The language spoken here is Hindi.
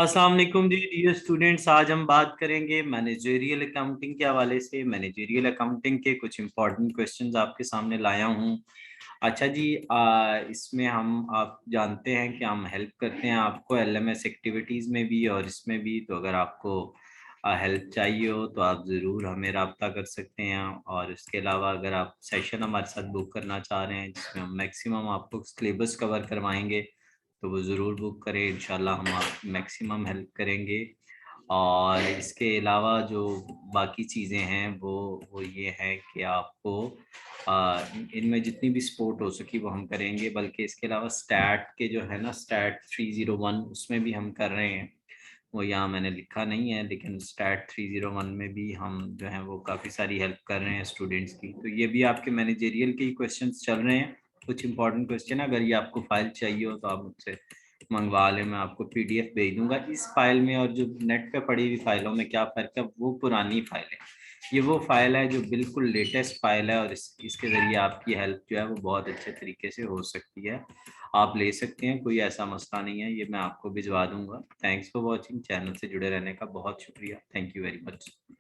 अस्सलाम वालेकुम जी डियर स्टूडेंट्स। आज हम बात करेंगे मैनेजरियल अकाउंटिंग के हवाले से। मैनेजरियल अकाउंटिंग के कुछ इंपॉर्टेंट क्वेश्चंस आपके सामने लाया हूँ। अच्छा जी, इसमें आप जानते हैं कि हम हेल्प करते हैं आपको एलएमएस एक्टिविटीज़ में भी और इसमें भी। तो अगर आपको हेल्प चाहिए हो तो आप ज़रूर हमें रब्ता कर सकते हैं। और इसके अलावा अगर आप सेशन हमारे साथ बुक करना चाह रहे हैं जिसमें हम मैक्सिमम आपको सिलेबस कवर करवाएंगे तो वो ज़रूर बुक करें। इंशाल्लाह हम आप मैक्सिमम हेल्प करेंगे। और इसके अलावा जो बाकी चीज़ें हैं वो ये हैं कि आपको इनमें जितनी भी सपोर्ट हो सकी वो हम करेंगे। बल्कि इसके अलावा स्टैट के जो है ना, स्टैट 301 उसमें भी हम कर रहे हैं। वो यहाँ मैंने लिखा नहीं है, लेकिन स्टैट 301 में भी हम जो है वो काफ़ी सारी हेल्प कर रहे हैं स्टूडेंट्स की। तो ये भी आपके मैनेजेरियल के ही क्वेश्चंस चल रहे हैं, कुछ इंपॉर्टेंट क्वेश्चन है। अगर ये आपको फाइल चाहिए हो तो आप मुझसे मंगवा लें, मैं आपको पीडीएफ भेज दूंगा। इस फाइल में और जो नेट पे पड़ी हुई फाइलों में क्या फ़र्क है, वो पुरानी फाइल है। ये वो फाइल है जो बिल्कुल लेटेस्ट फाइल है और इसके ज़रिए आपकी हेल्प जो है वो बहुत अच्छे तरीके से हो सकती है। आप ले सकते हैं, कोई ऐसा मसला नहीं है। ये मैं आपको भिजवा दूंगा। Thanks for watching. चैनल से जुड़े रहने का बहुत शुक्रिया। Thank you very much.